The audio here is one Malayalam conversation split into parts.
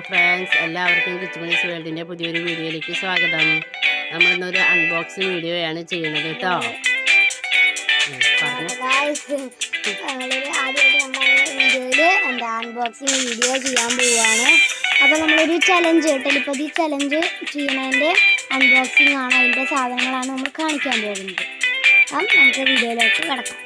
ഫ്രണ്ട്സ്, എല്ലാവർക്കും കിച്ചുമണീസ് വേൾഡിൻ്റെ പുതിയൊരു വീഡിയോയിലേക്ക് സ്വാഗതം. നമ്മളിന്നൊരു അൺബോക്സിങ് വീഡിയോയാണ് ചെയ്യുന്നത് കേട്ടോ. അൺബോക്സിങ് വീഡിയോ ചെയ്യാൻ പോവുകയാണ്. അപ്പോൾ നമ്മളൊരു ചലഞ്ച്, ടെലിപ്പതി ചലഞ്ച് ചെയ്യുന്നതിൻ്റെ അൺബോക്സിങ് ആണ്. അതിൻ്റെ സാധനങ്ങളാണ് നമ്മൾ കാണിക്കാൻ പോകുന്നത്. അപ്പം നമുക്ക് വീഡിയോയിലേക്ക് കിടക്കാം.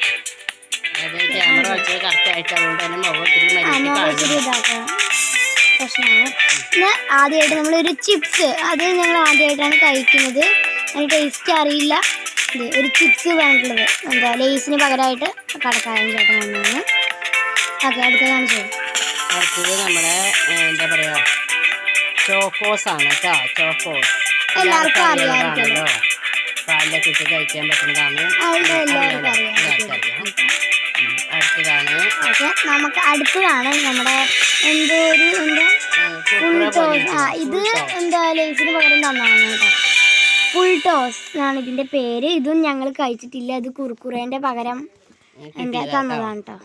പ്രശ്നമാണ്. പിന്നെ ആദ്യമായിട്ട് നമ്മളൊരു ചിപ്സ്, അത് ഞങ്ങൾ ആദ്യമായിട്ടാണ് കഴിക്കുന്നത്. അതിന് ടേസ്റ്റ് അറിയില്ല. ഇത് ഒരു ചിപ്സ് വേണ്ടിട്ടുള്ളത്, എന്താ ലേസിന് പകരമായിട്ട് കടക്കാരൻ ചേട്ടൻ വന്നാണ്. ഓക്കെ, അടുത്ത കാണിച്ചു. അടുത്തത് നമ്മുടെ എന്താ പറയുക, ചോക്കോസ് ആണ് കേട്ടോ. ചോക്കോസ് എല്ലാവർക്കും അറിയാമായിരിക്കുമല്ലോ, പാലിലൊക്കെ ഇട്ട് കഴിക്കാൻ പറ്റുന്നതാണ്. അടുത്തതാണ് നമുക്ക് അടുത്തതാണ് നമ്മുടെ എന്തോ ഒരു എന്താ ഫുൾ ടോസ്. ഇത് എന്താ ലേസിന് പകരം തന്നാണ് കേട്ടോ. ഫുൾ ടോസ് ആണ് ഇതിന്റെ പേര്. ഇതും ഞങ്ങൾ കഴിച്ചിട്ടില്ല. ഇത് കുർക്കുറേന്റെ പകരം എന്താ തന്നതാണ് കേട്ടോ.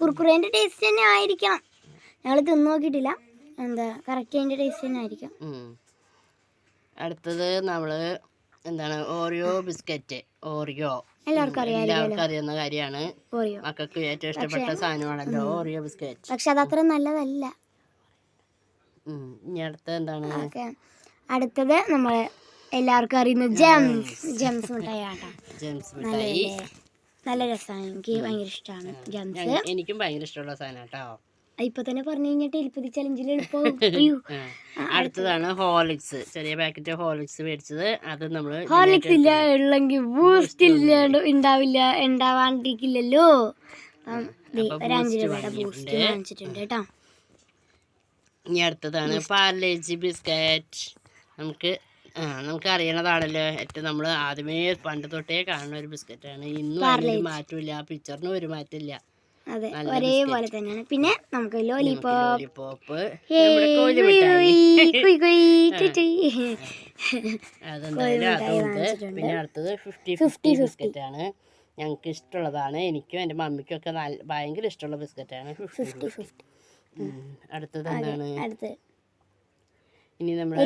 കുർക്കുറേന്റെ ടേസ്റ്റ് തന്നെ ആയിരിക്കണം. ഞങ്ങൾ തിന്നു നോക്കിയിട്ടില്ല. എന്താ കറക്റ്റ് അതിന്റെ ടേസ്റ്റ് തന്നെ ആയിരിക്കും. അടുത്തത് നമ്മള് എന്താണ്, ഓറിയോ ബിസ്ക്കറ്റ്. ഓറിയോ എല്ലാവർക്കും അറിയുന്ന കാര്യമാണ്. മക്കൾക്ക് ഏറ്റവും ഇഷ്ടപ്പെട്ട സാധനമാണല്ലോ ഓറിയോ ബിസ്ക്കറ്റ്. പക്ഷെ അത് അത്ര നല്ലതല്ല. ഇനി അടുത്തത് എന്താണ്? അടുത്തത് നമ്മള് എല്ലാവർക്കും അറിയുന്ന ജെംസ് മിഠായിട്ടാ. ജെംസ് മിഠായി നല്ല രസമാണ്. എനിക്ക് ഭയങ്കര ഇഷ്ടമാണ് ജെംസ്. എനിക്കും ഭയങ്കര ഇഷ്ടമുള്ള സാധനം കേട്ടോ. ഇപ്പൊ തന്നെ പറഞ്ഞു കഴിഞ്ഞാൽ ടെലിപ്പതി ചലഞ്ചിൽ എളുപ്പം. അടുത്തതാണ് ഹോർലിക്സ്. ചെറിയ പാക്കറ്റ് ഹോർലിക്സ് മേടിച്ചത്. അത് നമ്മള് ഹോർലിക്സ് ഇല്ല ഉള്ളെങ്കിൽ ബൂസ്റ്റ് ഇല്ലാണ്ട് ഉണ്ടാവാണ്ടിരിക്കില്ലല്ലോ. ഒരു 5 രൂപയുടെ ബൂസ്റ്റ് വാങ്ങിച്ചിട്ടുണ്ട് കേട്ടോ. ഇനി അടുത്തതാണ് പാർലേജി ബിസ്ക്കറ്റ്. നമുക്ക് അറിയണതാണല്ലോ. ഏറ്റവും നമ്മൾ ആദ്യമേ പണ്ട് തൊട്ടേ കാണുന്ന ഒരു ബിസ്ക്കറ്റാണ്. ഇന്നും അതിനൊരു മാറ്റമില്ല. ആ പിക്ചറിനും ഒരു മാറ്റമില്ല. അതെ, ഒരേപോലെ തന്നെയാണ്. പിന്നെ നമുക്ക് ലോലിപോപ്പ്, പിന്നെ അടുത്തത് 50 ബിസ്ക്കറ്റ് ആണ്. ഞങ്ങൾക്ക് ഇഷ്ടമുള്ളതാണ്. എനിക്കും എൻ്റെ മമ്മിക്കും ഒക്കെ ഭയങ്കര ഇഷ്ടമുള്ള ബിസ്ക്കറ്റാണ് 50. അടുത്തത് എന്താണ്? ഇനി നമ്മുടെ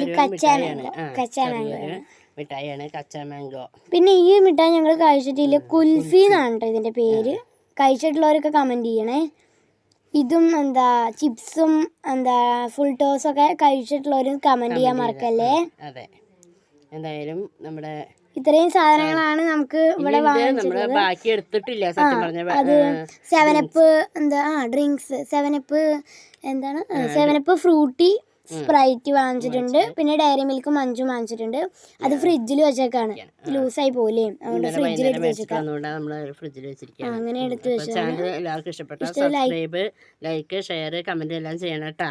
മിഠായിയാണ് കച്ച മാംഗോ. പിന്നെ ഈ മിഠായി ഞങ്ങൾ കഴിച്ചിട്ടില്ല. കുൽഫി എന്നാണ് കേട്ടോ ഇതിന്റെ പേര്. കഴിച്ചിട്ടുള്ളവരൊക്കെ കമൻറ്റ് ചെയ്യണേ. ഇതും എന്താ ചിപ്സും എന്താ ഫുൾ ടോസൊക്കെ കഴിച്ചിട്ടുള്ളവർ കമൻറ്റ് ചെയ്യാൻ മറക്കല്ലേ. അതെ, എന്തായാലും നമ്മുടെ ഇത്രയും സാധനങ്ങളാണ് നമുക്ക് ഇവിടെ വാങ്ങിച്ചിട്ടുള്ളത്. ബാക്കി എടുത്തിട്ടില്ല സത്യം പറഞ്ഞ. അത് 7up എന്താ ഡ്രിങ്ക്സ്, 7up എന്താണ് 7up ഫ്രൂട്ടി, സ്പ്രൈറ്റ് വാങ്ങിച്ചിട്ടുണ്ട്. പിന്നെ ഡയറി മിൽക്കും മഞ്ചും വാങ്ങിച്ചിട്ടുണ്ട്. അത് ഫ്രിഡ്ജിൽ വെച്ചേക്കാണ്, ലൂസായി പോലെ. അതുകൊണ്ട് ഫ്രിഡ്ജിൽ എടുത്ത് വെച്ചേക്കാം. അങ്ങനെ എടുത്ത് വെച്ചാൽ എല്ലാവർക്കും ഇഷ്ടപ്പെട്ട സബ്സ്ക്രൈബ്, ലൈക്ക്, ഷെയർ, കമന്റ് എല്ലാം ചെയ്യണം കേട്ടാ.